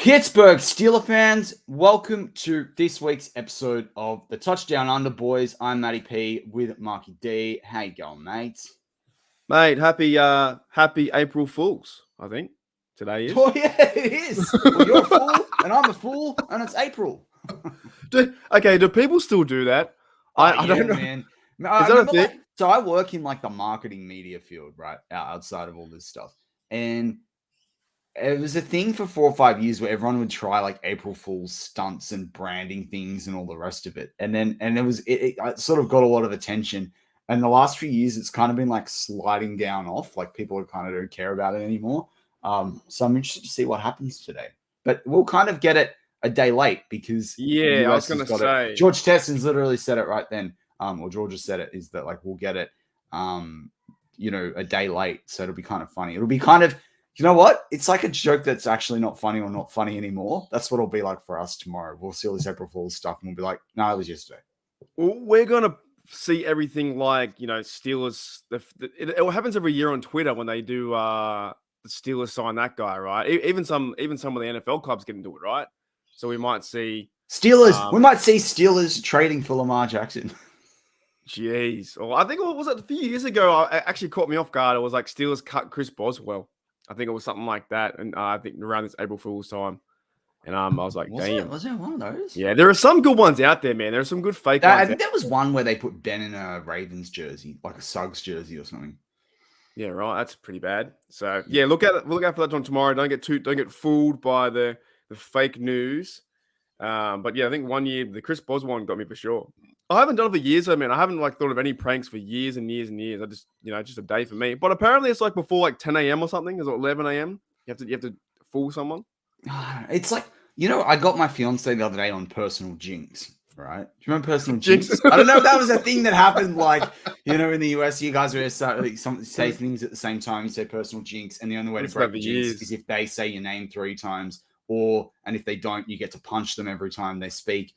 Pittsburgh Steelers fans, welcome to this week's episode of the Touchdown Under Boys. I'm Matty P with Marky D. How you going, mate? Mate, happy April Fools, I think today is. Oh, yeah, it is. Well, you're a fool, and I'm a fool, and it's April. Do people still do that? I don't know. Man. Is that a thing? So I work in the marketing media field, right, outside of all this stuff. And it was a thing for 4 or 5 years where everyone would try April Fool's stunts and branding things and all the rest of it. And it sort of got a lot of attention. And the last few years, it's kind of been sliding down off. People kind of don't care about it anymore. So I'm interested to see what happens today. But we'll kind of get it a day late because I was going to say George Tesson's literally said it right then. Or George has said it is that we'll get it, a day late. So it'll be kind of funny. It'll be kind of, you know what? It's like a joke that's actually not funny or not funny anymore. That's what it'll be like for us tomorrow. We'll see all this April Fool's stuff and we'll be like, no, it was yesterday. We're going to see everything Steelers. It happens every year on Twitter when they do the Steelers sign that guy, right? Even some of the NFL clubs get into it, right? So we might see Steelers. We might see Steelers trading for Lamar Jackson. Jeez. Well, I think it was a few years ago. It actually caught me off guard. It was Steelers cut Chris Boswell. I think it was something like that, and I think around this April Fool's time. And I was like, damn. Was it one of those? Yeah, there are some good ones out there, man. There are some good fake ones. I think there was one where they put Ben in a Ravens jersey, like a Suggs jersey or something. Yeah, right. That's pretty bad. So yeah, look out for that one tomorrow. Don't get fooled by the fake news. But yeah, I think one year the Chris Boswell one got me for sure. I haven't done it for years, though, man. I haven't thought of any pranks for years and years and years. I just, just a day for me. But apparently it's before 10 a.m. or something. Is it 11 a.m.? You have to fool someone. It's I got my fiance the other day on personal jinx, right? Do you remember personal jinx? I don't know if that was a thing that happened, in the US, you guys were say things at the same time. You say personal jinx, and the only way to break the jinx is if they say your name 3 times, and if they don't, you get to punch them every time they speak.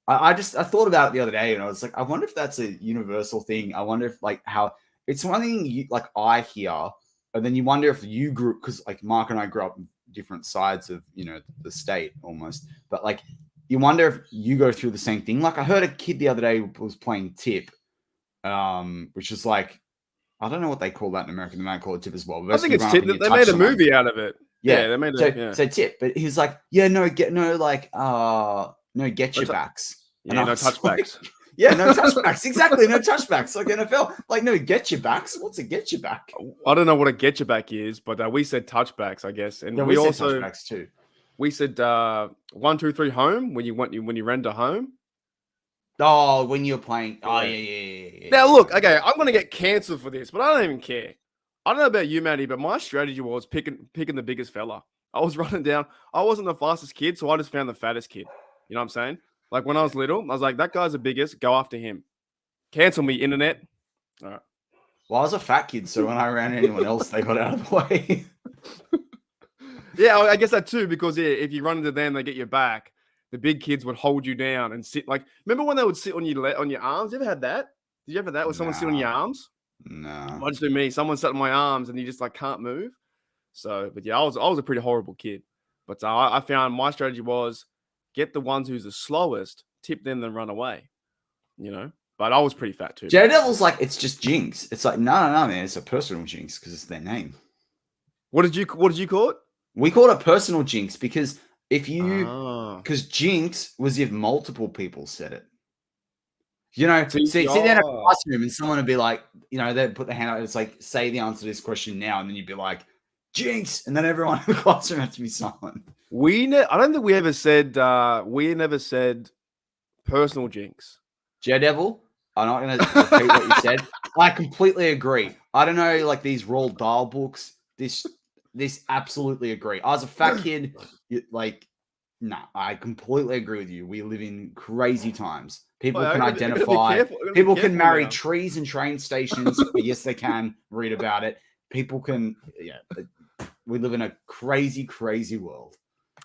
I thought about it the other day, and I was like, I wonder if that's a universal thing. I wonder if how it's one thing I hear, and then you wonder if you grew, because Mark and I grew up in different sides of the state almost, but you wonder if you go through the same thing. I heard a kid the other day was playing tip, which is I don't know what they call that in America. They might call it tip as well. I think it's tip. They made a movie out of it. Yeah, they made so tip, but he was like, no, get your backs. Yeah, no touchbacks. No touchbacks. Exactly, no touchbacks. NFL. No, get your backs. What's a get your back? I don't know what a get your back is, but we said touchbacks, I guess. And we also said touchbacks too. We said 1, 2, 3 home when you render home. Oh, when you're playing. Oh, yeah. Now look, okay, I'm gonna get cancelled for this, but I don't even care. I don't know about you, Matty, but my strategy was picking the biggest fella. I was running down. I wasn't the fastest kid, so I just found the fattest kid. You know what I'm saying? When I was little, I was like, that guy's the biggest. Go after him. Cancel me, internet. All right. Well, I was a fat kid, so when I ran anyone else, they got out of the way. Yeah, I guess that too, because if you run into them, they get your back. The big kids would hold you down and sit. Remember when they would sit on your arms? You ever had that? Did you ever have that? Where someone sit on your arms? No. Might just be me. Someone sat on my arms and you just can't move. So, but yeah, I was a pretty horrible kid. But I found my strategy was get the ones who's the slowest, tip them, then run away. But I was pretty fat too. Daredevil's it's just jinx. It's no, man. It's a personal jinx because it's their name. What did you call it? We called it personal jinx because because jinx was if multiple people said it. See down in a classroom and someone would be they'd put their hand out. It's say the answer to this question now, and then you'd be like, jinx, and then everyone in the classroom has to be silent. I don't think we ever said never said personal jinx. Daredevil, I'm not going to repeat what you said. I completely agree. I don't know, these Roald Dahl books. This absolutely agree. I was a fat kid. I completely agree with you. We live in crazy times. People can identify. People can marry trees and train stations. Yes, they can. Read about it. People can. Yeah, we live in a crazy, crazy world.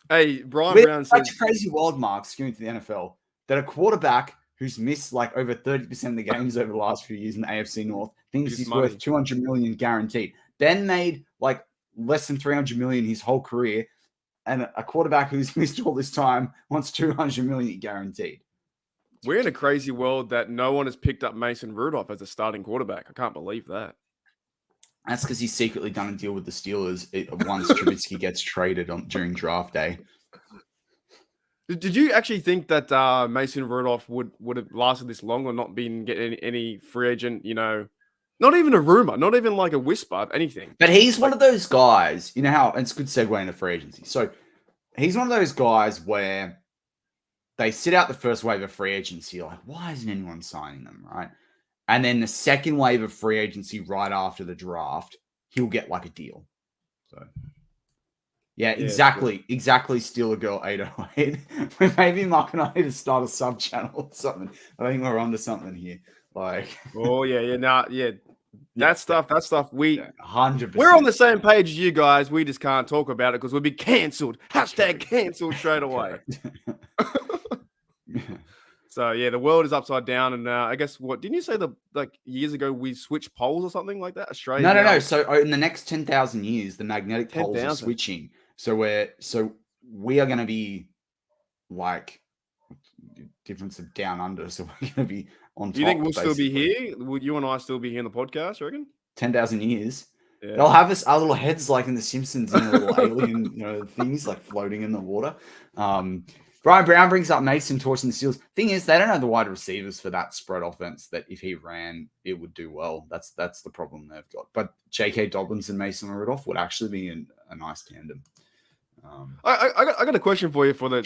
Hey, Brian Brown says such a crazy world, Mark, skewing to the NFL, that a quarterback who's missed over 30% of the games over the last few years in the AFC North thinks he's worth $200 million guaranteed. Ben made less than $300 million his whole career, and a quarterback who's missed all this time wants $200 million guaranteed. We're in a crazy world that no one has picked up Mason Rudolph as a starting quarterback. I can't believe that. That's because he's secretly done a deal with the Steelers once Trubisky gets traded during draft day. Did you actually think that Mason Rudolph would have lasted this long or not been getting any free agent, not even a rumor, not even like a whisper, anything? But he's one of those guys, you know how, and it's a good segue into free agency. So he's one of those guys where they sit out the first wave of free agency, like, why isn't anyone signing them, right? And then the second wave of free agency right after the draft, he'll get like a deal. So, yeah, exactly. Steal a Girl 808. Maybe Mark and I need to start a sub channel or something. I think we're onto something here. Like, oh yeah. That stuff. 100%. We're on the same page as you guys. We just can't talk about it because we'll be cancelled. Hashtag cancelled straight away. So yeah, the world is upside down, and I guess didn't you say years ago we switched poles or something like that? Australia. No. So in the next 10,000 years, the magnetic poles are switching. So we are going to be like difference of down under. So we're going to be on top. Do you think we'll still be here? Would you and I still be here in the podcast? You reckon? 10,000 years. Yeah. They'll have our little heads like in The Simpsons, little alien, things like floating in the water. Brian Brown brings up Mason torching the Steelers. Thing is, they don't have the wide receivers for that spread offense that if he ran, it would do well. That's the problem they've got. But J.K. Dobbins and Mason Rudolph would actually be a nice tandem. I got a question for you for the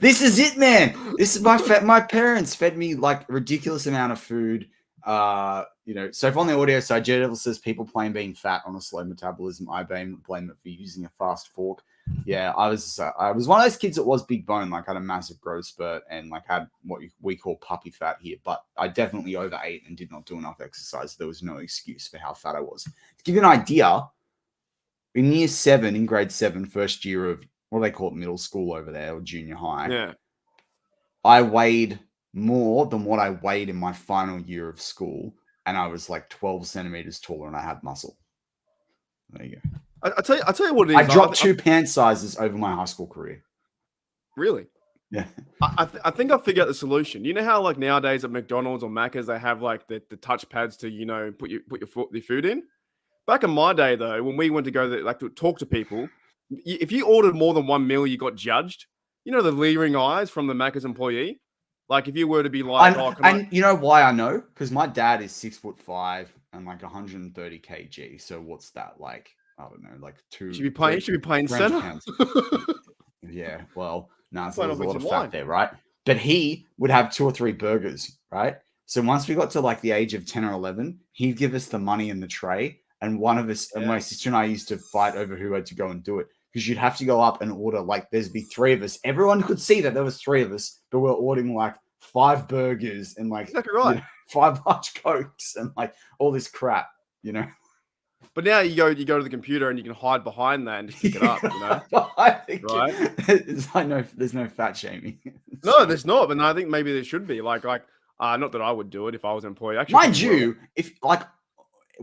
This is it, man. This is my parents fed me like ridiculous amount of food. So if on the audio side, J Devil says people blame being fat on a slow metabolism. I blame it for using a fast fork. Yeah, I was one of those kids that was big bone, like had a massive growth spurt and like had what we call puppy fat here. But I definitely overate and did not do enough exercise. There was no excuse for how fat I was. To give you an idea, in grade 7, first year of what they call it, middle school over there or junior high. Yeah, I weighed more than what I weighed in my final year of school, and I was like 12 centimeters taller, and I had muscle. There you go. I tell you what it is. I dropped 2 pant sizes over my high school career. Really? Yeah. I think I figured out the solution. You know how like nowadays at McDonald's or Macca's they have like the touch pads to put your food in. Back in my day though, when we went to go to talk to people, if you ordered more than one meal, you got judged. You know the leering eyes from the Macca's employee. Like if you were to be like, you know why I know? Because my dad is 6'5" and like 130 kg. So what's that like? I don't know, like 2. You should be playing center. Yeah, well, no, so there's a lot of fat there, right? But he would have 2 or 3 burgers, right? So once we got to like the age of 10 or 11, he'd give us the money in the tray, and one of us, my sister and I, used to fight over who had to go and do it because you'd have to go up and order like there'd be 3 of us. Everyone could see that there was 3 of us, but we're ordering like 5 burgers and like exactly right. 5 large Cokes and like all this crap, But now you go to the computer and you can hide behind that and just pick it up, right? It's like there's no fat shaming. No, there's not. But no, I think maybe there should be. Like, not that I would do it if I was an employee. Actually, mind you, if like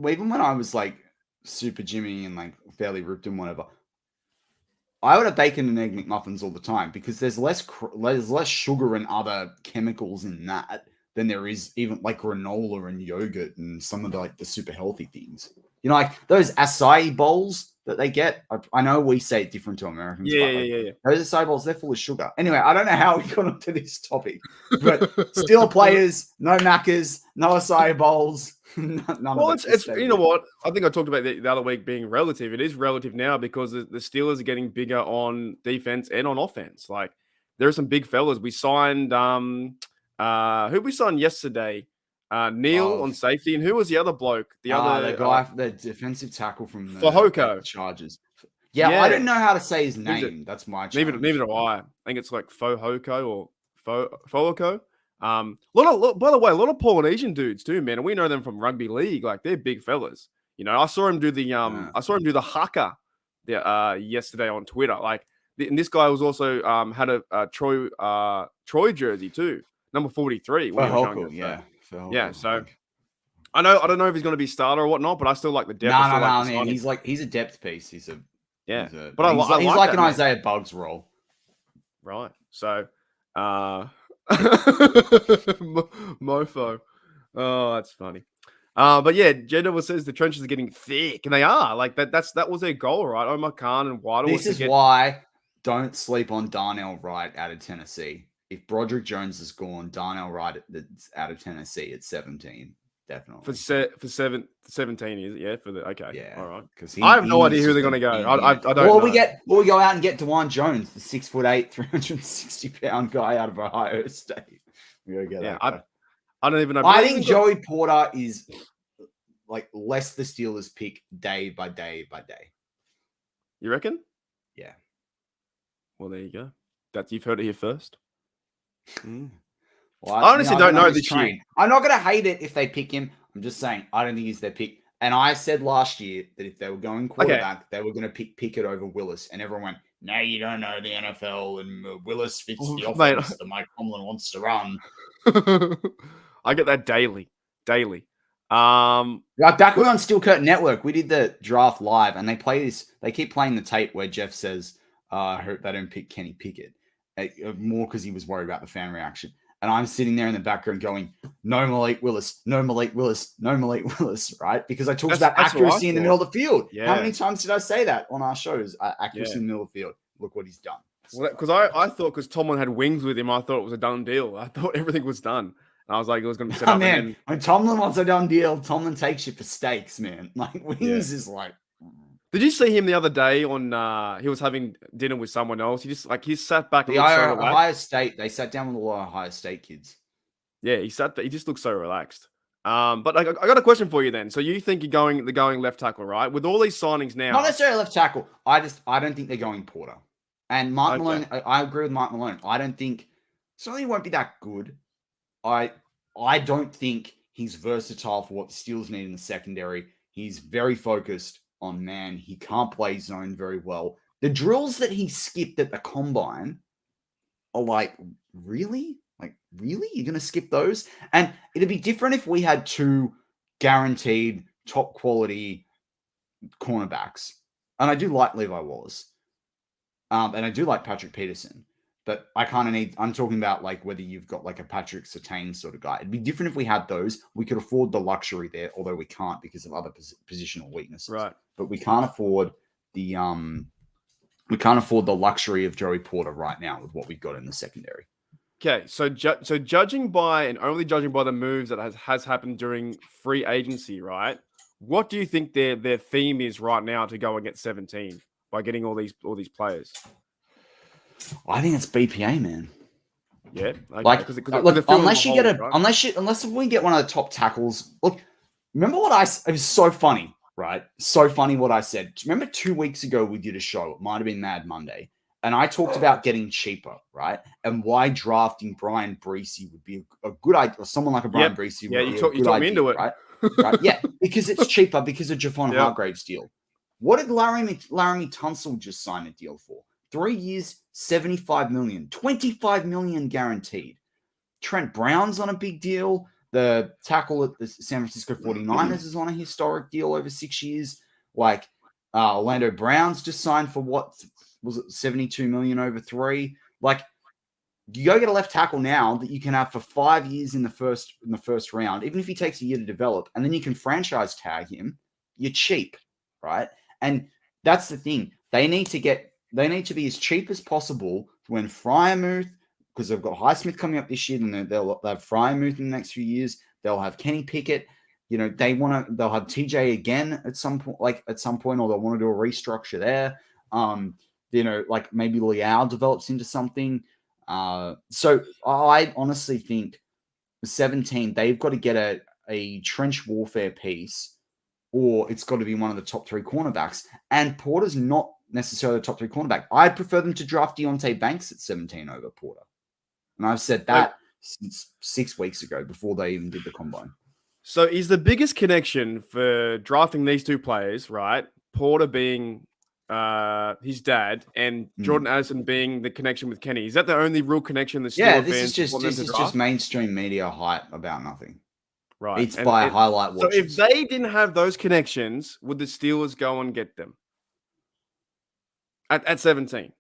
even when I was like super Jimmy and like fairly ripped and whatever, I would have bacon and egg McMuffins all the time because there's less sugar and other chemicals in that than there is even like granola and yogurt and some of the super healthy things. Like those acai bowls that they get. I know we say it different to Americans. Yeah. Those acai bowls, they're full of sugar. Anyway, I don't know how we got onto this topic, but still players, no Maccas, no acai bowls. It's you know what? I think I talked about the other week being relative. It is relative now because the Steelers are getting bigger on defense and on offense. Like there are some big fellas. We signed who we signed yesterday? Neil on safety, and who was the other bloke? The guy, the defensive tackle from the Chargers. Yeah, I don't know how to say his name. That's my challenge. Neither do I. I think it's like Fohoko or Fooko. By the way, a lot of Polynesian dudes too, man, and we know them from rugby league. Like they're big fellas. I saw him do the haka yesterday on Twitter. Like, and this guy was also had a Troy jersey too, number 43. Fohoko, yeah. Yeah, so I don't know if he's going to be starter or whatnot, but I still like the depth. No, like man. He's a depth piece. He's a but he's I like like that, an man. Isaiah Buggs role. Right. So, mofo. Oh, that's funny. But yeah, Jeddah says the trenches are getting thick, and they are. Like that was their goal, right? Omar Khan and Waddle. This is why don't sleep on Darnell Wright out of Tennessee. If Broderick Jones is gone, Darnell Wright out of Tennessee at 17, definitely. For 17, is it? Yeah, yeah, all right. Because I have no idea who they're going to go. I don't know. We go out and get DeJuan Jones, the 6'8", 360-pound guy out of Ohio State. We go get that guy. I don't even know. I think Joey Porter is like less the Steelers pick day by day by day. You reckon? Yeah. Well, there you go. You've heard it here first. Well, I honestly don't know this year. I'm not going to hate it if they pick him. I'm just saying I don't think he's their pick. And I said last year that if they were going quarterback, they were going to pick Pickett over Willis. And everyone went, no, you don't know the NFL. And Willis fits the offense that Mike Tomlin wants to run. I get that daily. Like back when on Steel Curtain Network, we did the draft live, and they keep playing the tape where Jeff says, I hope they don't pick Kenny Pickett. More because he was worried about the fan reaction. And I'm sitting there in the background going, no Malik Willis, no Malik Willis, no Malik Willis, right? Because I talked about accuracy in the middle of the field. Yeah. How many times did I say that on our shows? Accuracy in the middle of the field. Look what he's done. Well, because I thought because Tomlin had wings with him, I thought it was a done deal. I thought everything was done. And I was like, it was going to be set up. Man, when Tomlin wants a done deal, Tomlin takes you for steaks, man. Like, wings is like... Did you see him the other day on? He was having dinner with someone else. He sat back. The Ohio State. They sat down with a lot of Ohio State kids. Yeah, he sat there. He just looked so relaxed. But I got a question for you then. So you think they're going left tackle, right? With all these signings now, not necessarily left tackle. I don't think they're going Porter. And Mark Malone. I agree with Mark Malone. I don't think certainly won't be that good. I don't think he's versatile for what the Steelers need in the secondary. He's very focused on man. He can't play zone very well. The drills that he skipped at the combine are like, really? Like, really? You're going to skip those? And it'd be different if we had two guaranteed top quality cornerbacks. And I do like Levi Wallace. And I do like Patrick Peterson. But I kind of I'm talking about like whether you've got like a Patrick Surtain sort of guy. It'd be different if we had those. We could afford the luxury there, although we can't because of other positional weaknesses. Right. But we can't afford the luxury of Joey Porter right now with what we've got in the secondary. Okay, so judging by and only judging by the moves that has happened during free agency, right? What do you think their theme is right now to go and get 17 by getting all these players? I think it's BPA, man. Yeah, okay. Like unless we get one of the top tackles. Look, remember it was so funny, right? So funny what I said. Remember 2 weeks ago we did a show. It might have been Mad Monday, and I talked about getting cheaper, right? And why drafting Brian Breesy would be a good idea, or someone like a Brian Breesy. Yeah, you talked me into it, right? Right? Yeah, because it's cheaper because of Javon Hargrave's deal. What did Laramie Tunsil just sign a deal for? 3 years, $75 million, $25 million guaranteed. Trent Brown's on a big deal. The tackle at the San Francisco 49ers is on a historic deal over 6 years. Like Orlando Brown's just signed for what was it, $72 million over 3. Like you go get a left tackle now that you can have for 5 years in the first round, even if he takes a year to develop, and then you can franchise tag him. You're cheap, right? And that's the thing. They need to be as cheap as possible when Freiermuth, because they've got Highsmith coming up this year, and they'll have Freiermuth in the next few years. They'll have Kenny Pickett. You know, they'll have TJ again at some point, or they'll want to do a restructure there. You know, like maybe Leal develops into something. So I honestly think 17, they've got to get a trench warfare piece, or it's got to be one of the top 3 cornerbacks. And Porter's not necessarily a top 3 cornerback. I'd prefer them to draft Deontay Banks at 17 over Porter. And I've said that since 6 weeks ago before they even did the combine. So is the biggest connection for drafting these two players, right? Porter being his dad and Jordan Addison being the connection with Kenny. Is that the only real connection? This is just mainstream media hype about nothing. Right. It's by highlight So if watches. they didn't have those connections, would the Steelers go and get them at 17?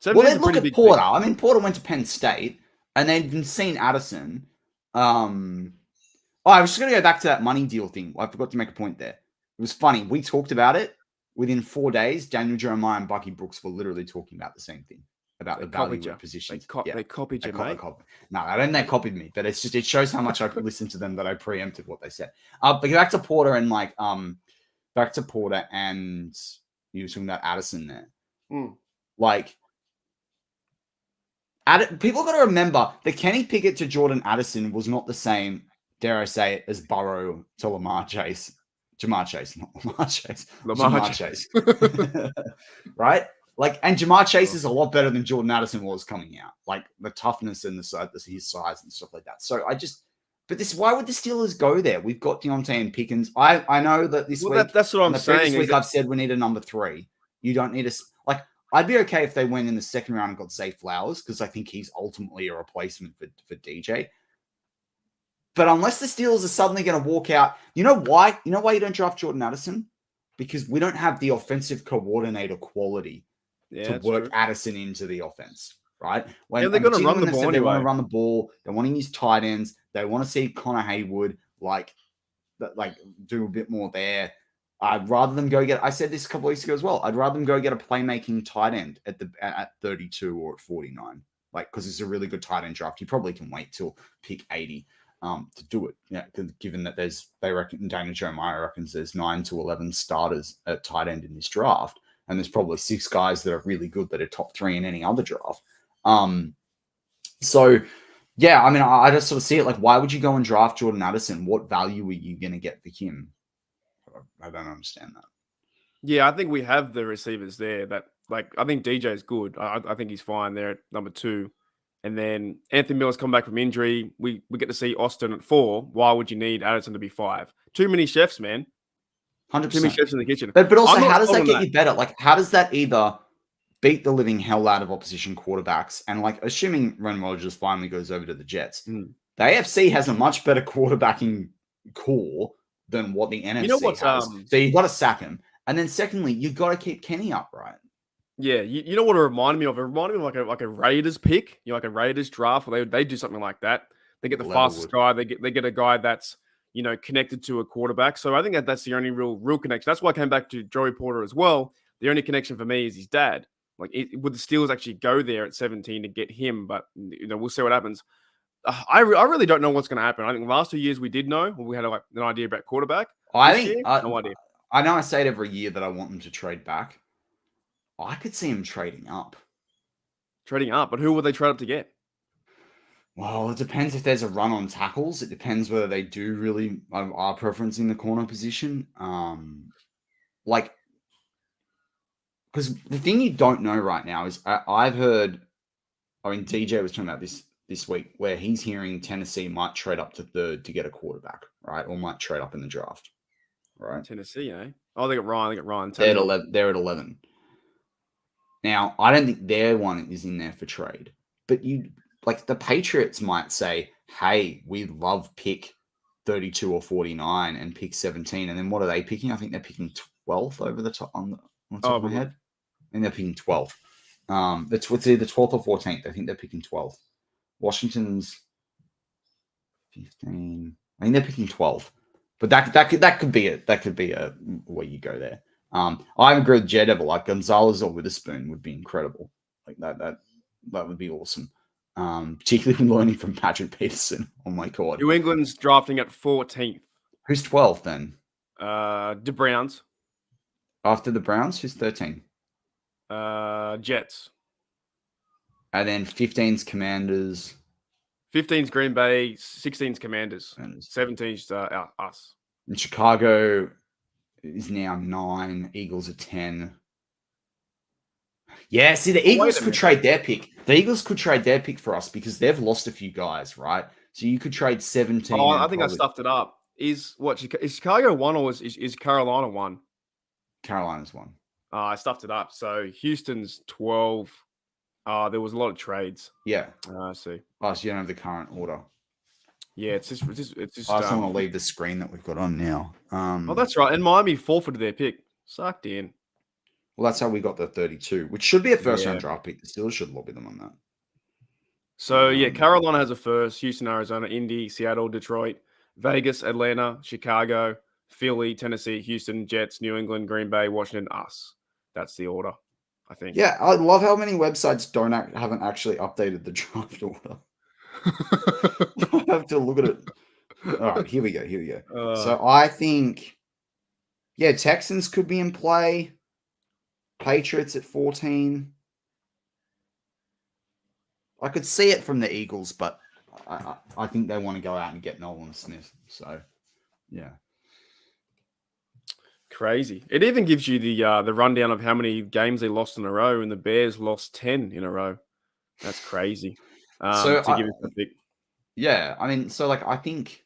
Well, 17 is they a look pretty at big Porter. pick. I mean, Porter went to Penn State, and they've seen Addison. I was just going to go back to that money deal thing. I forgot to make a point there. It was funny. We talked about it. Within 4 days, Daniel Jeremiah and Bucky Brooks were literally talking about the same thing, about the value of positions. They copied you, mate. No, I don't think they copied me, but it's just, it shows how much I listened to them that I preempted what they said. But back to Porter and you were talking about Addison there. Like, people got to remember the Kenny Pickett to Jordan Addison was not the same, dare I say it, as Burrow to Jamar Chase, not Lamar Chase. Jamar Chase. Right? Like, and Jamar Chase is a lot better than Jordan Addison was coming out. Like, the toughness and his size and stuff like that. So why would the Steelers go there? We've got Deontay and Pickens. I know that this week. That's what I'm saying. This week I've said we need a number 3. You don't need I'd be okay if they went in the second round and got Zay Flowers, because I think he's ultimately a replacement for DJ. But unless the Steelers are suddenly going to walk out, you know why? You know why you don't draft Jordan Addison? Because we don't have the offensive coordinator quality to work Addison into the offense, right? They're going to run the ball anyway. They want to run the ball. They want to use tight ends. They want to see Connor Haywood do a bit more there. I'd rather them go get. I said this a couple weeks ago as well. I'd rather them go get a playmaking tight end at 32 or at 49, because it's a really good tight end draft. You probably can wait till pick 80 to do it. Yeah, given that Daniel Jeremiah reckons there's 9 to 11 starters at tight end in this draft, and there's probably 6 guys that are really good that are top 3 in any other draft. So yeah, I mean, I just sort of see it like, why would you go and draft Jordan Addison? What value are you going to get for him? I don't understand that. Yeah, I think we have the receivers there that, I think DJ is good. I think he's fine there at number 2. And then Anthony Miller's come back from injury. We get to see Austin at 4. Why would you need Addison to be 5? Too many chefs, man. 100%. Too many chefs in the kitchen. But also, how does that get you better? How does that either beat the living hell out of opposition quarterbacks? And assuming Aaron Rodgers finally goes over to the Jets, the AFC has a much better quarterbacking core than what the NFC has. So you've got to sack him. And then secondly, you've got to keep Kenny upright. Yeah, you know what it reminded me of? It reminded me of like a Raiders pick, like a Raiders draft, where they do something like that. They get the fastest guy. They get a guy that's connected to a quarterback. So I think that's the only real connection. That's why I came back to Joey Porter as well. The only connection for me is his dad. Would the Steelers actually go there at 17 to get him? But we'll see what happens. I really don't know what's going to happen. I think the last 2 years we did know. We had an idea about quarterback. No idea. I know I say it every year that I want them to trade back. I could see him trading up. But who would they trade up to get? Well, it depends if there's a run on tackles. It depends whether they do really are preferencing the corner position. Because the thing you don't know right now is I've heard. I mean, DJ was talking about this week, where he's hearing Tennessee might trade up to 3rd to get a quarterback, right? Or might trade up in the draft, right? Tennessee, eh? Oh, they got Ryan. They're at 11. They're at 11. Now, I don't think their one is in there for trade, but the Patriots might say, "Hey, we love pick 32 or 49 and pick 17," and then what are they picking? I think they're picking 12th over the top on the top of my head. I think they're picking 12th. It's either 12th or 14th. I think they're picking 12th. Washington's 15. I think they're picking 12. But that could be it. That could be a where you go there. I agree with Daredevil. Gonzalez or Witherspoon would be incredible. That would be awesome. Particularly when learning from Patrick Peterson. Oh my god. New England's drafting at 14th. Who's 12th then? The Browns. After the Browns, who's 13? Jets. And then 15's Commanders. 15's Green Bay, 16's Commanders, 17's us. And Chicago is now 9. Eagles are 10. Yeah, see, the Eagles could trade their pick. The Eagles could trade their pick for us because they've lost a few guys, right? So you could trade 17. Oh, I think I stuffed it up. Is Chicago 1 or is Carolina 1? Carolina's 1. I stuffed it up. So Houston's 12. There was a lot of trades. Yeah. I see. Oh, so you don't have the current order. Yeah, it's just. I just don't want to leave the screen that we've got on now. Oh, that's right. And Miami forfeited their pick. Sucked in. Well, that's how we got the 32, which should be a first round Yeah. draft pick. The Steelers should lobby them on that. So yeah, Carolina has a first. Houston, Arizona, Indy, Seattle, Detroit, Vegas, Atlanta, Chicago, Philly, Tennessee, Houston, Jets, New England, Green Bay, Washington, us. That's the order, I think. Yeah, I love how many websites haven't actually updated the draft order. I have to look at it. All right, here we go. So I think, yeah, Texans could be in play. Patriots at 14. I could see it from the Eagles, but I think they want to go out and get Nolan Smith. So, yeah. Crazy. It even gives you the rundown of how many games they lost in a row, and the Bears lost 10 in a row. That's crazy. So to give us a pick. Yeah, I mean, so like I think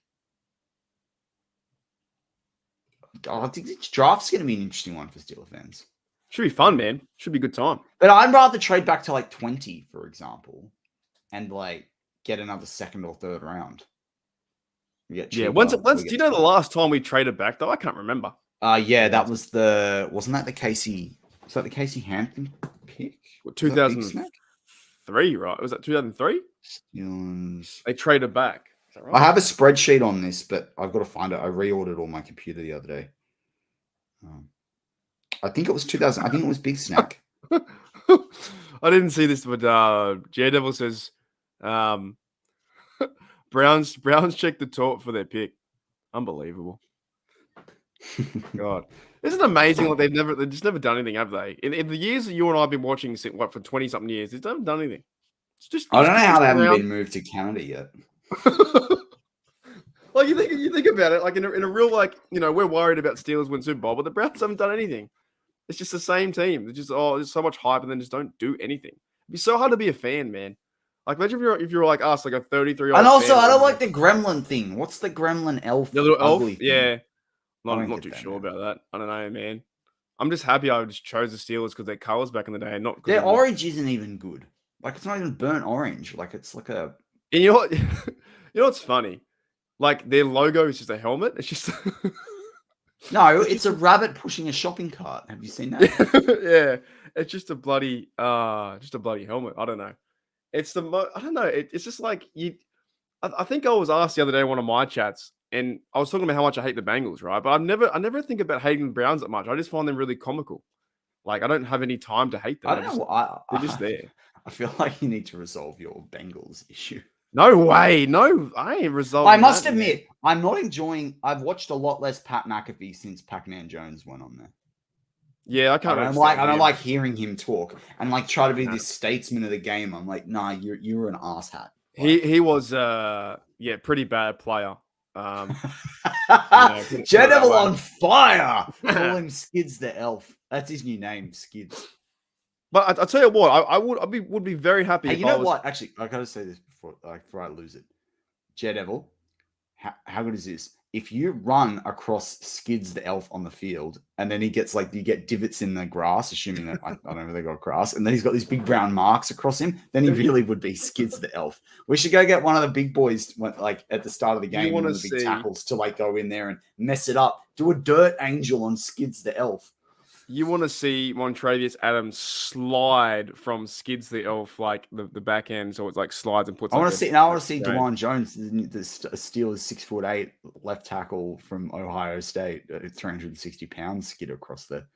this draft's going to be an interesting one for Steelers fans. Should be fun, man. Should be a good time. But I'd rather trade back to like 20, for example, and like get another second or third round. Yeah, when's do you know the last time we traded back though? I can't remember. Yeah, that was wasn't that the Casey? Was that the Casey Hampton pick? 2003, right? Was that 2003? They traded back. Is that right? I have a spreadsheet on this, but I've got to find it. I reordered all my computer the other day. I think it was 2000. I think it was Big Snack. I didn't see this, but Devil says Browns checked the talk for their pick. Unbelievable. God, isn't it amazing? Like they've just never done anything, have they? In the years that you and I have been watching, for 20-something years, they've never done anything. It's just I don't know how they haven't been moved to Canada yet. Like you think about it, like in a real, like, you know, we're worried about Steelers win Super Bowl, but the Browns haven't done anything. It's just the same team. They're just there's so much hype, and then just don't do anything. It'd be so hard to be a fan, man. Like imagine if you're like us, like a 33-year-old. And also, I don't like the gremlin thing. What's the gremlin elf? The little elf, thing? yeah. Not too sure about that. I don't know, man. I'm just happy I just chose the Steelers because their colors back in the day, and not their orange isn't even good. Like it's not even burnt orange. Like it's like a. And you know what? You know what's funny? Like their logo is just a helmet. It's just. No, it's a rabbit pushing a shopping cart. Have you seen that? Yeah, it's just a bloody helmet. I don't know. It's I don't know. It's just like you. I think I was asked the other day in one of my chats, and I was talking about how much I hate the Bengals, right? But I never think about hating the Browns that much. I just find them really comical. Like I don't have any time to hate them. I don't know. They're just there. I feel like you need to resolve your Bengals issue. No way. No, I ain't resolved. I must admit, I'm not enjoying. I've watched a lot less Pat McAfee since Pac-Man Jones went on there. Yeah, I can't. I don't like hearing him talk and like try to be this statesman of the game. I'm like, nah, you're an asshat. Like, he was pretty bad player. Devil on fire. Call him Skids the Elf. That's his new name, Skids. But I tell you what, I would be very happy. Hey, you know what? Actually, I gotta say this before I lose it. Devil, how good is this? If you run across Skids the Elf on the field, and then he gets you get divots in the grass, assuming that I don't know if they got grass, and then he's got these big brown marks across him, then he really would be Skids the Elf. We should go get one of the big boys at the start of the game, one of the big tackles to go in there and mess it up. Do a dirt angel on Skids the Elf. You want to see Montravius Adams slide from Skids the Elf, like the back end, so it's like slides and puts. I want to see DeJuan Jones, the Steelers 6'8" left tackle from Ohio State, 360 pounds, skid across there.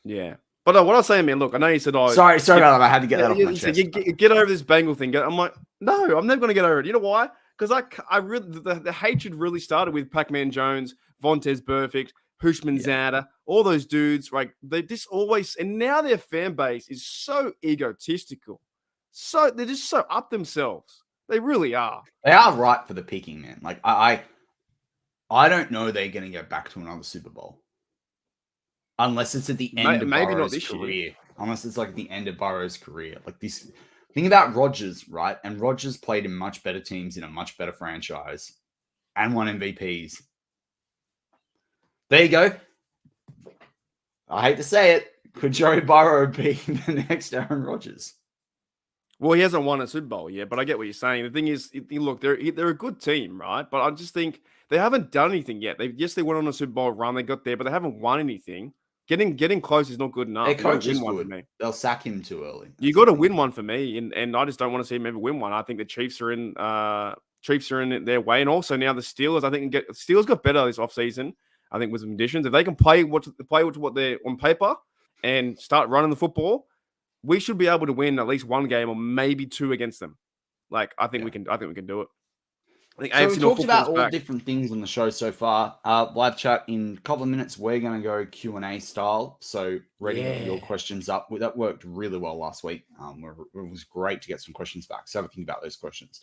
Yeah, but what I was saying, man, look, I know you said, sorry about that. I had to get that off my chest. You get over this Bengal thing. I'm like, no, I'm never going to get over it. You know why? Because I really the hatred really started with Pac-Man Jones, Vontaze Burfict, Hushman Zada, all those dudes, like they just always, and now their fan base is so egotistical. So they're just so up themselves. They really are. They are ripe for the picking, man. Like I don't know they're going to go back to another Super Bowl. Unless it's at the end of Burrow's career. Unless it's like at the end of Burrow's career. Like this thing about Rodgers, right? And Rodgers played in much better teams in a much better franchise and won MVPs. There you go. I hate to say it. Could Joe Burrow be the next Aaron Rodgers? Well, he hasn't won a Super Bowl yet, but I get what you're saying. The thing is, look, they're a good team, right? But I just think they haven't done anything yet. They went on a Super Bowl run, they got there, but they haven't won anything. Getting close is not good Their enough. You got coach to is win one for good. me. They'll sack him too early. You got to win one for me, and I just don't want to see him ever win one. I think the Chiefs are in their way, and also now the Steelers. I think Steelers got better this offseason. I think with some additions, if they can play what they're on paper and start running the football, we should be able to win at least one game or maybe two against them. Like I think we can do it. I think So AFC we North talked about football's all back. different things on the show so far. Live chat in a couple of minutes. We're going to go Q&A style. So ready to get your questions up. That worked really well last week. It was great to get some questions back. So have a think about those questions.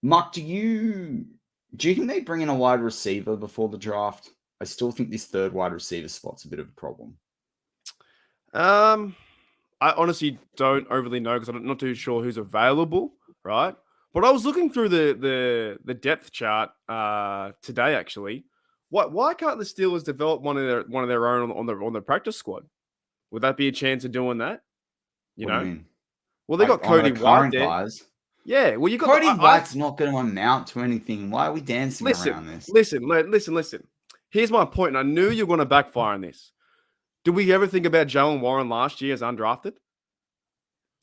Mark, do you think they bring in a wide receiver before the draft? I still think this third wide receiver spot's a bit of a problem. I honestly don't overly know because I'm not too sure who's available, right? But I was looking through the depth chart today actually. Why can't the Steelers develop one of their own on the practice squad? Would that be a chance of doing that? What do you mean? Well, they got Cody White there. Guys? Yeah, well, you got Cody White's not going to amount to anything. Why are we dancing around this? Listen. Here's my point, and I knew you were going to backfire on this. Did we ever think about Jalen Warren last year as undrafted?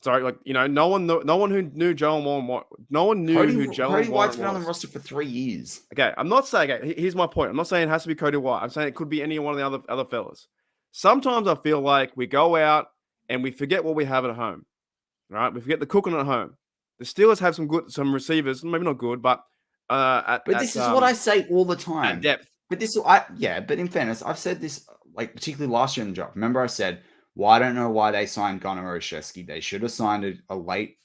Sorry, no one who knew Jalen Warren. No one knew who Jalen Warren was. Cody White's been on the roster for 3 years. Okay, I'm not saying it. Here's my point. I'm not saying it has to be Cody White. I'm saying it could be any one of the other fellas. Sometimes I feel like we go out and we forget what we have at home. Right? We forget the cooking at home. The Steelers have some receivers, maybe not good, but this is what I say all the time. At depth. But but in fairness, I've said this particularly last year in the draft. Remember I said, well, I don't know why they signed Gunnar Olszewski. They should have signed a late.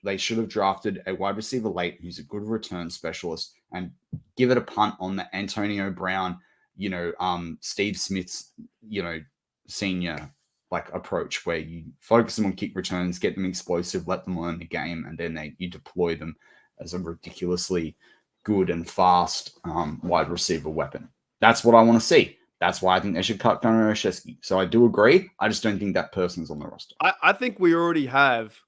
They should have drafted a wide receiver late who's a good return specialist and give it a punt on the Antonio Brown, Steve Smith's, senior approach where you focus them on kick returns, get them explosive, let them learn the game, and then you deploy them as a ridiculously good and fast wide receiver weapon. That's what I want to see. That's why I think they should cut Gunnar Olszewski. So I do agree. I just don't think that person's on the roster. I think we already have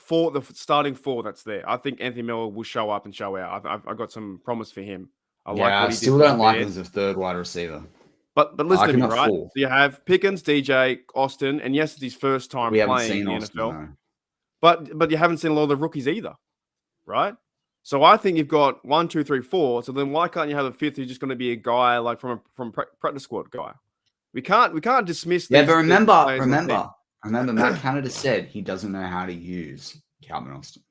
the starting four that's there. I think Anthony Miller will show up and show out. I've got some promise for him. I still don't like him as a third wide receiver. But listen to me, right? So you have Pickens, DJ, Austin, and yes, it's his first time playing in the Austin, NFL. no. But you haven't seen a lot of the rookies either, right? So I think you've got 1, 2, 3, 4. So then why can't you have a fifth who's just going to be a guy from practice squad guy? We can't dismiss. Yeah, but remember, Matt Canada said he doesn't know how to use Calvin Austin.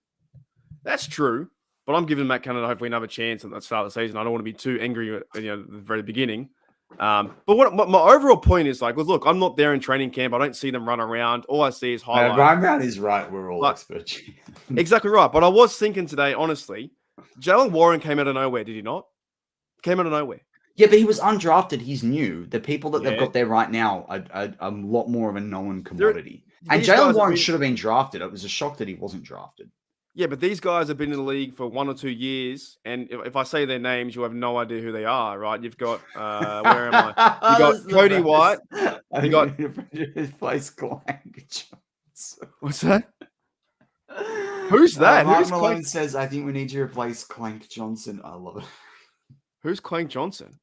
That's true, but I'm giving Matt Canada hopefully another chance at the start of the season. I don't want to be too angry at the very beginning. But what my overall point is look, I'm not there in training camp. I don't see them run around. All I see is highlights. Ryan is right. We're all experts. Exactly right. But I was thinking today, honestly, Jalen Warren came out of nowhere, did he not? Came out of nowhere. Yeah, but he was undrafted. He's new. The people that they've got there right now are a lot more of a known commodity. And Jalen Warren should have been drafted. It was a shock that he wasn't drafted. Yeah, but these guys have been in the league for 1 or 2 years, and if I say their names, you have no idea who they are, right? You've got where am I? You got Cody White. You got replace Clank Johnson. What's that? Who's that? Mark Malone says, "I think we need to replace Clank Johnson." I love it. Who's Clank Johnson?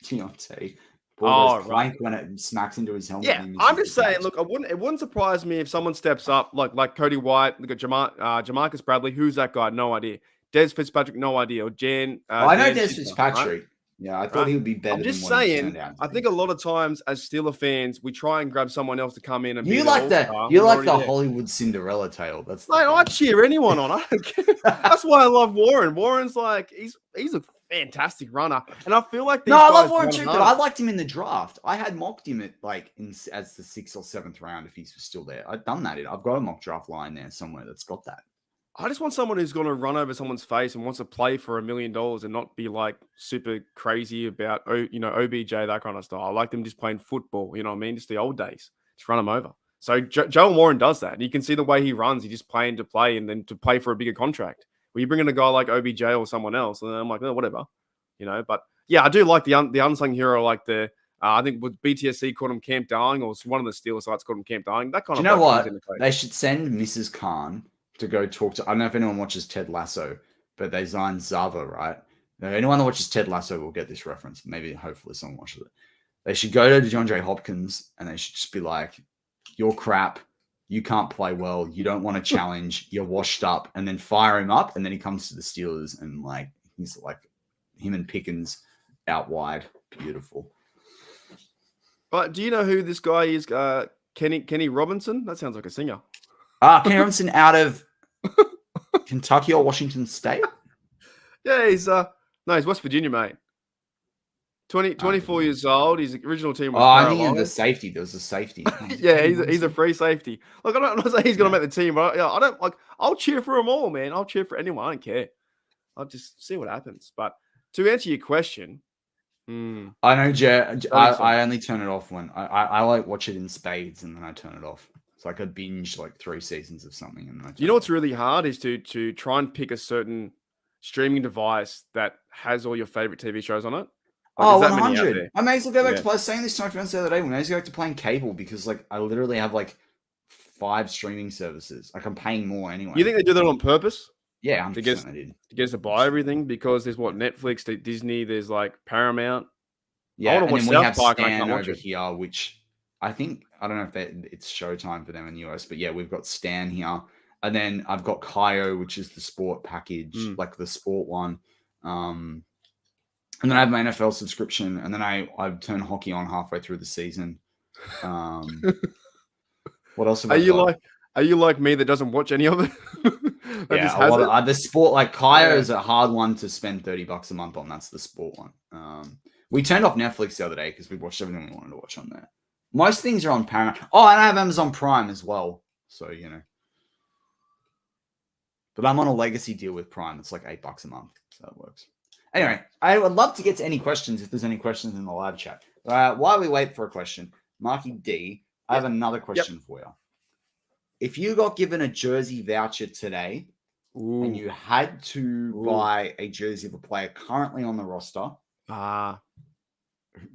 Deontay. Right. Clank when it smacks into his helmet. Yeah, I'm just saying. Look, it wouldn't surprise me if someone steps up like Cody White. Look at Jamarcus Bradley. Who's that guy? No idea. Des Fitzpatrick. No idea. Or Jan. I know Des Fitzpatrick. Right? Yeah, I thought he would be better. I'm just saying. I think a lot of times as Steeler fans, we try and grab someone else to come in and you like the Hollywood Cinderella tale. That's I cheer anyone on. I don't care. That's why I love Warren. Warren's he's a fantastic runner, and I feel like I love Warren too, but I liked him in the draft. I had mocked him at as the 6th or 7th round if he was still there. I've done that. I've got a mock draft line there somewhere that's got that. I just want someone who's going to run over someone's face and wants to play for $1 million and not be super crazy about OBJ, that kind of style. I like them just playing football. You know what I mean? Just the old days. Just run them over. So Joe Warren does that. And you can see the way he runs. He's just playing to play and then to play for a bigger contract. When you bring in a guy like OBJ or someone else, and I'm like, oh, whatever, But yeah, I do like the unsung hero, like the I think with BTSC called him Camp Darling, or one of the Steelers sites called him Camp Darling. That kind Do of you know like what? comes into play. They should send Mrs. Khan to go talk to. I don't know if anyone watches Ted Lasso, but they signed Zava, right? Now, anyone that watches Ted Lasso will get this reference. Maybe, hopefully, someone watches it. They should go to DeAndre Hopkins and they should just be like, "You're crap. You can't play well. You don't want to challenge. You're washed up," and then fire him up. And then he comes to the Steelers and like he's like him and Pickens out wide. Beautiful. But do you know who this guy is? Kenny Robinson? That sounds like a singer. Kenny Robinson out of Kentucky or Washington State? Yeah, he's West Virginia, mate. 24 years old. His original team was I think the safety. There was a safety. Yeah, he's a free safety. Look, I'm not saying he's going to make the team, but I don't like. I'll cheer for them all, man. I'll cheer for anyone. I don't care. I'll just see what happens. But to answer your question, I know, I only turn it off when I like watch it in spades and then I turn it off. It's like I binge like 3 seasons of something. And then what's really hard is to try and pick a certain streaming device that has all your favorite TV shows on it. Like, 100. I may as well go back to play. I was saying this to my friends the other day. We may as well go back to playing cable because like I literally have like 5 streaming services. Like I'm paying more anyway. You think they do that on purpose? Yeah, 100% to get us to buy everything because there's Netflix, Disney, there's like Paramount. Yeah, and then we have Stan over here, which I think I don't know if it's Showtime for them in the US, but yeah, we've got Stan here, and then I've got Kaio, which is the sport package, like the sport one, and then I have my NFL subscription, and then I turn hockey on halfway through the season. What else? Are you like me that doesn't watch any of it? Yeah, the sport like Kaio is a hard one to spend $30 a month on. That's the sport one. We turned off Netflix the other day because we watched everything we wanted to watch on there. Most things are on Paramount. Oh, and I have Amazon Prime as well. So, you know. But I'm on a legacy deal with Prime. It's like $8 a month. So it works. Anyway, I would love to get to any questions if there's any questions in the live chat. While we wait for a question, Marky D, I have another question for you. If you got given a jersey voucher today and you had to buy a jersey of a player currently on the roster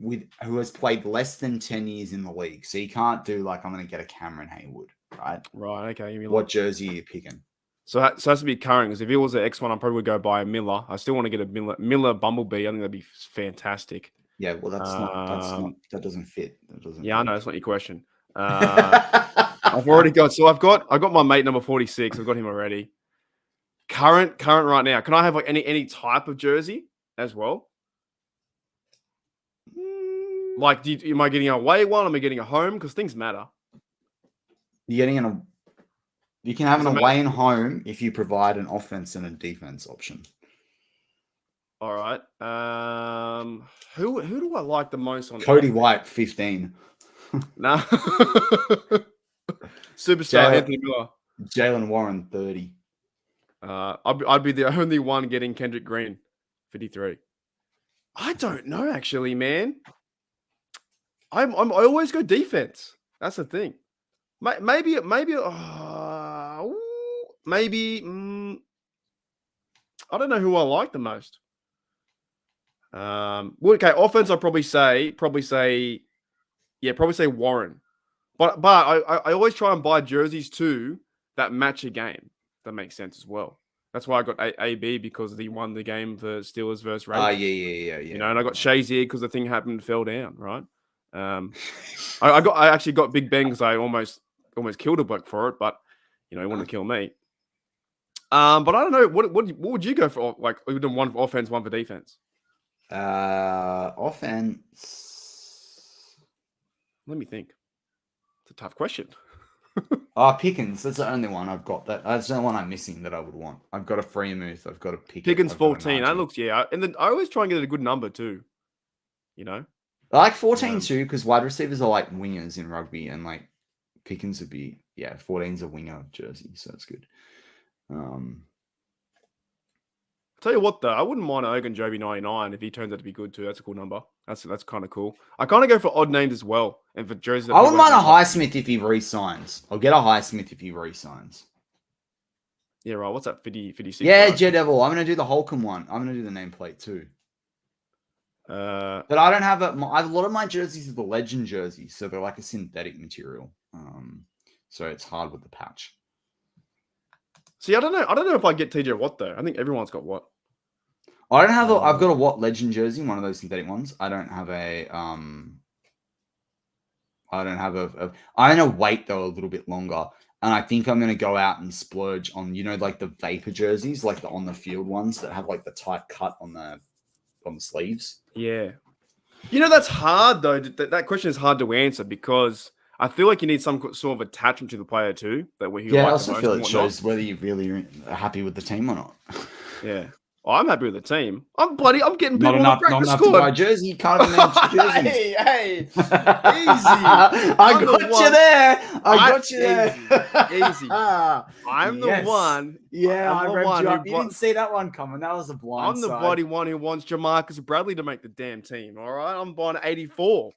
who has played less than 10 years in the league, so you can't do like I'm going to get a Cameron Haywood, right? Right. Okay. What jersey are you picking? So it has to be current because if it was an X1, I probably would go buy a Miller. I still want to get a Miller Bumblebee. I think that'd be fantastic. Yeah. Well, that doesn't fit. I know that's not your question. I've already got. So I got my mate number 46. I've got him already. Current right now. Can I have like any type of jersey as well? Like, am I getting a away one? Am I getting a home? Because things matter. You're getting you can have an away and home if you provide an offense and a defense option. All right. Who do I like the most on Cody White, 15. No. Superstar Anthony Miller. Jalen Warren, 30. I'd be the only one getting Kendrick Green, 53. I don't know, actually, man. I always go defense. That's the thing. Maybe. I don't know who I like the most. Okay, offense. I'd probably say Warren. But I always try and buy jerseys too that match a game. That makes sense as well. That's why I got AB because he won the game for Steelers versus Ravens. Yeah. You know, and I got Shazier because the thing happened, fell down, right? I actually got Big Ben because I almost killed a bloke for it, but you know, he wanted to kill me. But I don't know. What would you go for? Like, we've done one for offense, one for defense. Offense. Let me think. It's a tough question. Pickens. That's the only one I've got. That's the only one I'm missing that I would want. I've got a Freiermuth. I've got a Pickens 14. That looks and then I always try and get a good number too. You know, I like 14 too because wide receivers are like wingers in rugby, and like Pickens would be 14's a winger jersey, so it's good. Tell you what though, I wouldn't mind Ogunjobi 99 if he turns out to be good too. That's a cool number. That's kind of cool. I kind of go for odd names as well, and for jerseys. I wouldn't mind a Highsmith if he re-signs. I'll get a Highsmith if he re-signs. Yeah, right. What's that? 56? Yeah, right? Jedevil. I'm going to do the Holcomb one. I'm going to do the nameplate too. But I don't have a lot of my jerseys are the legend jerseys, so they're like a synthetic material. So it's hard with the patch. See, I don't know if I get TJ Watt though. I think everyone's got Watt. I don't have I've got a Watt legend jersey, one of those synthetic ones. I don't have a I don't have I know weight though a little bit longer. And I think I'm gonna go out and splurge on, like the vapor jerseys, like the on the field ones that have like the tight cut on the sleeves. Yeah. That's hard though. That question is hard to answer because I feel like you need some sort of attachment to the player too. I also feel it shows whether you really are happy with the team or not. Yeah. Well, I'm happy with the team. I'm getting people not enough to buy a jersey. You can't even manage jerseys. hey, easy. I got you there. I got you there. Easy. I'm the one. Yeah, I revved you up. You didn't see that one coming. That was a blind I'm the bloody one who wants Jamarcus Bradley to make the damn team. All right, I'm buying 84.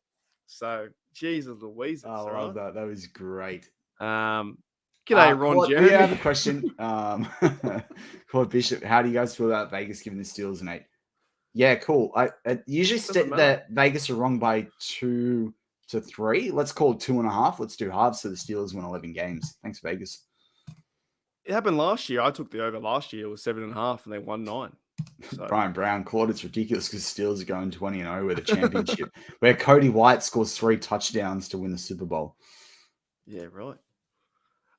So, Jesus Louise. I love that. That was great. G'day, Ron Jeremy. I have a question. Claude Bishop, how do you guys feel about Vegas giving the Steelers an 8? Yeah, cool. I usually that Vegas are wrong by 2 to 3. Let's call it 2.5. Let's do halves so the Steelers win 11 games. Thanks, Vegas. It happened last year. I took the over last year. It was 7.5, and they won 9. So. Brian Brown, Claude, it's ridiculous because Steelers are going 20-0 with a championship, where Cody White scores 3 touchdowns to win the Super Bowl. Yeah, right.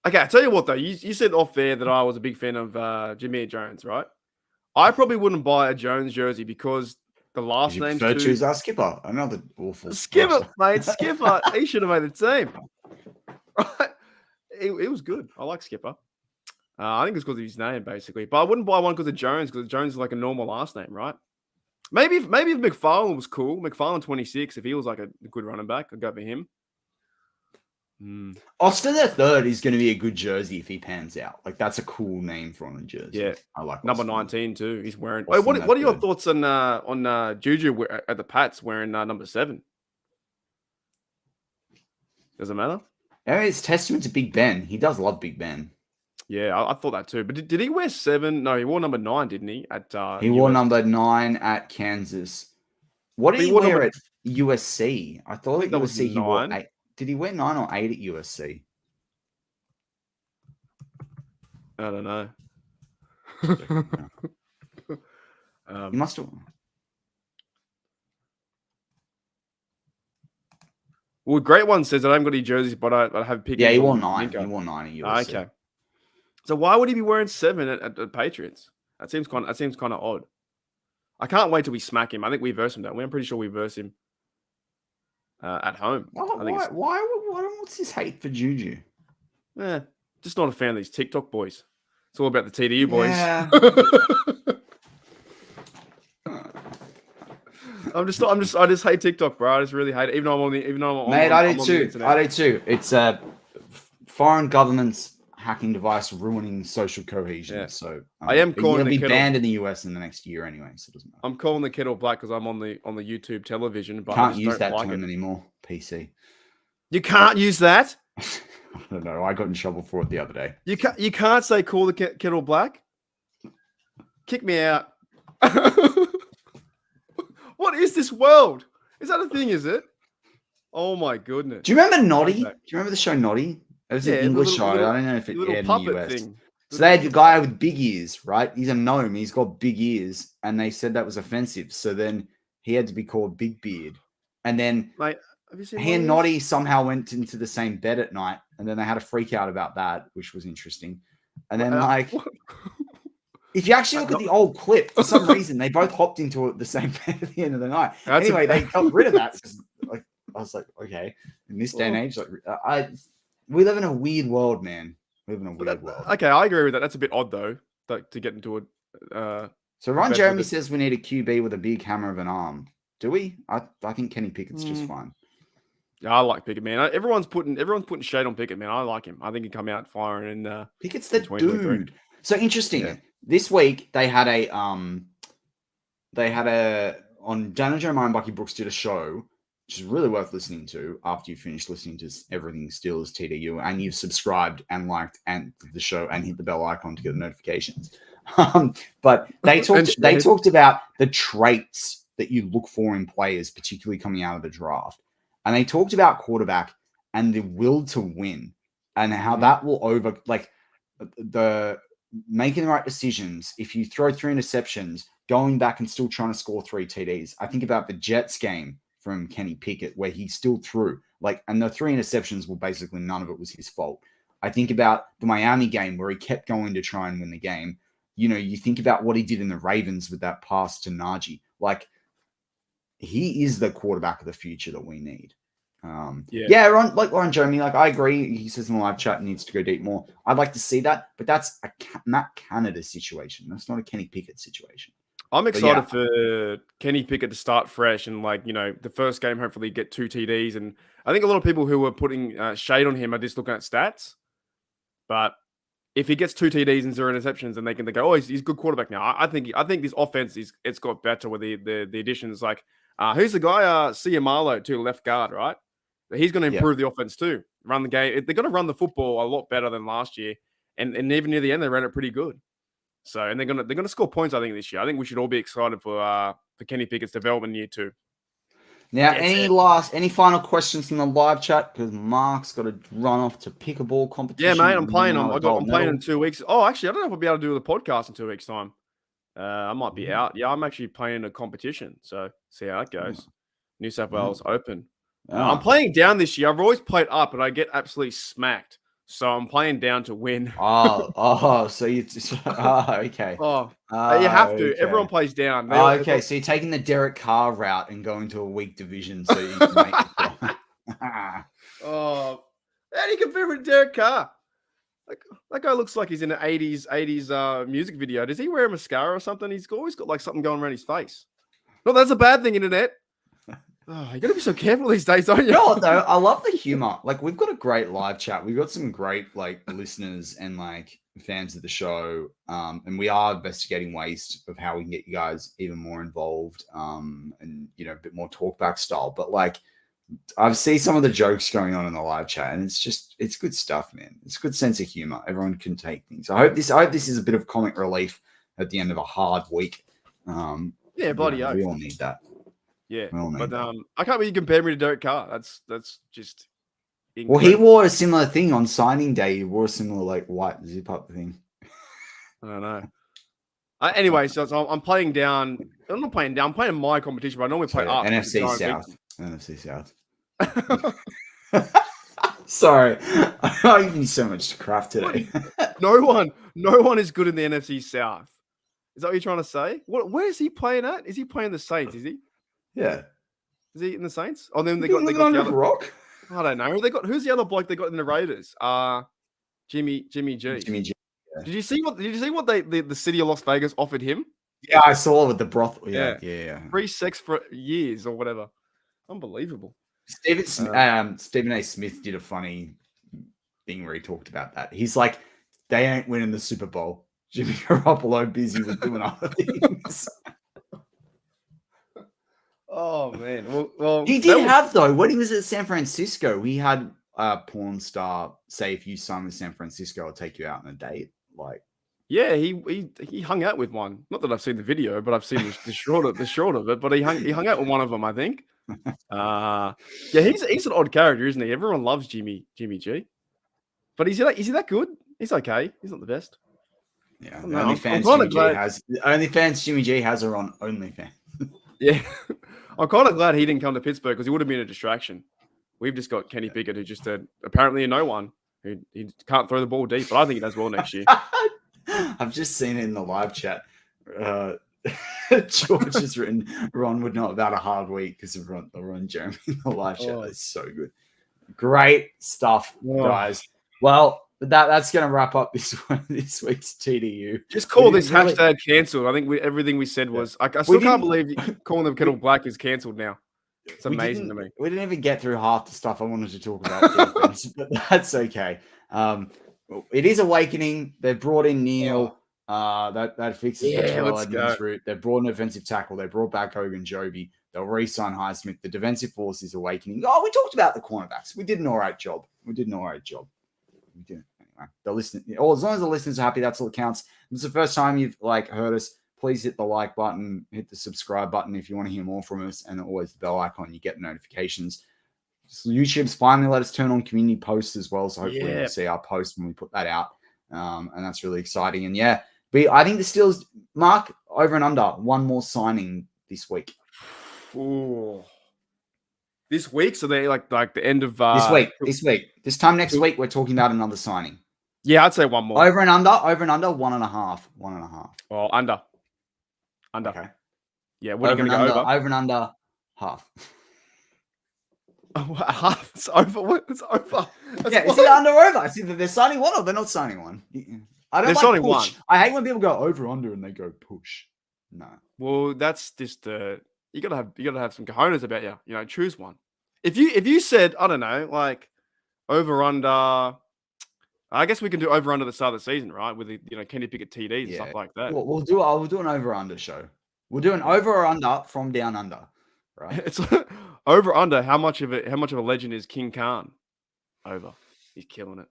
Okay, I tell you what though, you said off there that I was a big fan of Jameer Jones, right? I probably wouldn't buy a Jones jersey because the last name's too... choose our skipper, another awful skipper, mate. Skipper, he should have made the team. Right? It was good. I like Skipper. I think it's because of his name, basically. But I wouldn't buy one because of Jones is like a normal last name, right? Maybe if McFarlane was cool, McFarlane 26, if he was like a good running back, I'd go for him. Austin the third is going to be a good jersey if he pans out. Like that's a cool name for on a jersey. Yeah, I like number 19 too. He's wearing. Wait, what are your thoughts on Juju at the Pats wearing number 7? Does it matter? I mean, it's testament to Big Ben. He does love Big Ben. Yeah, I thought that too. But did he wear 7? No, he wore number 9, didn't he? He wore number 9 at Kansas. What did he wear at USC? I thought at USC he wore 8. Did he wear 9 or 8 at USC? I don't know. He must have. Well, Great One says I haven't got any jerseys, but I have picked. Yeah, he wore 9. He wore 9 at USC. Okay. So why would he be wearing 7 at the Patriots? That seems kind of odd. I can't wait till we smack him. I think we verse him, don't we? I'm pretty sure we verse him. At home. What's his hate for Juju? Just not a fan of these TikTok boys. It's all about the TDU boys. Yeah. I just hate TikTok, bro. I just really hate it. Even though I'm on the Mate, I do too. It's foreign government's hacking device ruining social cohesion. Yeah. So I am calling it'll be banned in the US in the next year anyway. So it doesn't matter. I'm calling the kettle black because I'm on the YouTube television, but can't use that term anymore. PC. You can't use that. I don't know. I got in trouble for it the other day. You can't say call the kettle black. Kick me out. What is this world? Is that a thing? Is it? Oh my goodness. Do you remember Noddy? Do you remember the show Noddy? It was an English show. I don't know if it aired in the US. Thing. So they had the guy with big ears, right? He's a gnome. He's got big ears. And they said that was offensive. So then he had to be called Big Beard. And then he and Noddy somehow went into the same bed at night. And then they had a freak out about that, which was interesting. And then if you actually look at the old clip, for some reason, they both hopped into the same bed at the end of the night. Anyway, they got rid of that. I was like, okay, in this day and age, we live in a weird world, man. We live in a weird world. Okay, I agree with that. That's a bit odd, though, to get into a... So Ron Jeremy says we need a QB with a big hammer of an arm. Do we? I think Kenny Pickett's just fine. Yeah, I like Pickett, man. Everyone's putting shade on Pickett, man. I like him. I think he'd come out firing in Pickett's the dude. So interesting. Yeah. This week they had on Daniel Jeremiah and Bucky Brooks did a show, which is really worth listening to after you finish listening to everything Steelers TDU and you've subscribed and liked and the show and hit the bell icon to get the notifications. But they talked about the traits that you look for in players, particularly coming out of the draft. And they talked about quarterback and the will to win and how that will the making the right decisions. If you throw 3 interceptions, going back and still trying to score 3 TDs. I think about the Jets game from Kenny Pickett where he still threw and the 3 interceptions were basically none of it was his fault. I think about the Miami game where he kept going to try and win the game. You think about what he did in the Ravens with that pass to Najee. He is the quarterback of the future that we need. Ron Jeremy, I agree. He says in the live chat needs to go deep more. I'd like to see that, but that's a Matt Canada situation. That's not a Kenny Pickett situation. I'm excited for Kenny Pickett to start fresh and the first game, hopefully get 2 TDs. And I think a lot of people who are putting shade on him are just looking at stats. But if he gets 2 TDs and 0 interceptions, and they go, oh, he's a good quarterback now. I think this offense it's got better with the additions. Who's the guy? Ciamalo to left guard, right? He's going to improve the offense too. Run the game. They're going to run the football a lot better than last year, and even near the end they ran it pretty good. So, and they're gonna score points, I think, this year. I think we should all be excited for Kenny Pickett's development year 2. Now, any final questions from the live chat? Because Mark's got to run off to pick a ball competition. Yeah, mate, I'm playing. I'm playing in 2 weeks. Oh, actually, I don't know if I'll be able to do the podcast in 2 weeks' time. I might be out. Yeah, I'm actually playing a competition, so see how it goes. New South Wales Open. I'm playing down this year. I've always played up, and I get absolutely smacked. So I'm playing down to win. So you okay. You have to. Okay. Everyone plays down. Okay. So you're taking the Derek Carr route and going to a weak division so you can make it. How do you compare with Derek Carr? That guy looks like he's in an 80s music video. Does he wear a mascara or something? He's always got something going around his face. No, that's a bad thing, internet. You gotta be so careful these days, don't you? You know what, though? I love the humor. We've got a great live chat. We've got some great listeners and fans of the show. And we are investigating ways of how we can get you guys even more involved. And a bit more talkback style. But I've seen some of the jokes going on in the live chat, and it's good stuff, man. It's a good sense of humor. Everyone can take things. I hope this is a bit of comic relief at the end of a hard week. Bloody oath. We all need that. Yeah, but I can't believe you compare me to Derek Carr. That's just incredible. Well, he wore a similar thing on signing day. He wore a similar white zip up thing. I don't know. Anyway, so I'm playing down. I'm not playing down. I'm playing my competition, but I normally play up. NFC South. Sorry, I'm giving you so much crap today. No one is good in the NFC South. Is that what you're trying to say? Where is he playing at? Is he playing the Saints? Is he? Yeah. Is he in the Saints? Oh, then they got the other rock. I don't know. Who's the other bloke they got in the Raiders? Jimmy G. Jimmy G. Yeah. Did you see what the city of Las Vegas offered him? Yeah, I saw with the brothel. Yeah. Free sex for years or whatever. Unbelievable. Stephen A. Smith did a funny thing where he talked about that. He's like, they ain't winning the Super Bowl. Jimmy Garoppolo busy with doing other things. Oh man! Well, he did have though when he was at San Francisco. He had a porn star say, "If you sign with San Francisco, I'll take you out on a date." Yeah, he hung out with one. Not that I've seen the video, but I've seen the short of it. But he hung out with one of them, I think. He's an odd character, isn't he? Everyone loves Jimmy G. But is he that good? He's okay. He's not the best. Yeah, the only fans Jimmy G has are on OnlyFans. Yeah, I'm kind of glad he didn't come to Pittsburgh because he would have been a distraction. We've just got Kenny Pickett, who just apparently a no one. He can't throw the ball deep, but I think he does well next year. I've just seen it in the live chat. George has written, Ron would know about a hard week because of Ron Jeremy in the live chat. That's so good. Great stuff, guys. Well, that's going to wrap up this week's TDU. Just call this hashtag cancelled. I think everything we said was... I still can't believe calling them Kettle Black is cancelled now. It's amazing to me. We didn't even get through half the stuff I wanted to talk about, but that's okay. It is awakening. They've brought in Neil. That fixes the Terrell Edmonds route. They've brought an offensive tackle. They brought back Hogan Joby. They'll re-sign Highsmith. The defensive force is awakening. Oh, we talked about the cornerbacks. We did an all right job. We did. Anyway, they'll listen. As long as the listeners are happy, that's all that counts. It's the first time you've heard us please hit the like button, hit the subscribe button if you want to hear more from us, and always the bell icon. You get notifications. So YouTube's finally let us turn on community posts as well, so hopefully you'll see our post when we put that out, and that's really exciting. And yeah, I think the Steelers, Mark, over and under one more signing this week. Ooh. This week, so they like the end of this week. This time next week, we're talking about another signing. Yeah, I'd say one more. Over and under, 1.5. 1.5. Oh, under. Okay. Yeah, what are you going to go over? Over and under half. Oh, half. It's over. What? It's over. It's either under or over. It's either they're signing one or they're not signing one. I don't like push. One. I hate when people go over under and they go push. No. Well, that's just you gotta have some cojones about you. You know, choose one. If you said, I don't know, like over under, I guess we can do over under the start of the season, right? With the Kenny Pickett TDs and stuff like that. We'll do an over under show. We'll do an over or under from down under. Right. It's over under. How much of a legend is King Khan? Over. He's killing it.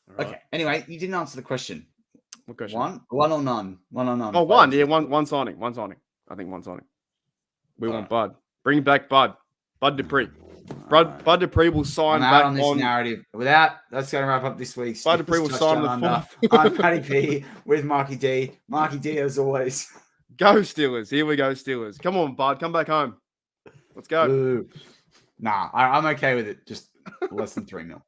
Right. Okay. Anyway, you didn't answer the question. What question? One or none? One or none? Oh, one. Yeah, one signing. One signing. I think one signing. We want Bud. Bring back Bud. Bud Dupree. Bud Dupree will sign back on this narrative. That's going to wrap up this week's. Bud Dupree will sign on the fourth. I'm Matty P with Marky D. Marky D as always. Go Steelers. Here we go, Steelers. Come on, Bud. Come back home. Let's go. Ooh. Nah, I'm okay with it. Just less than 3 mil.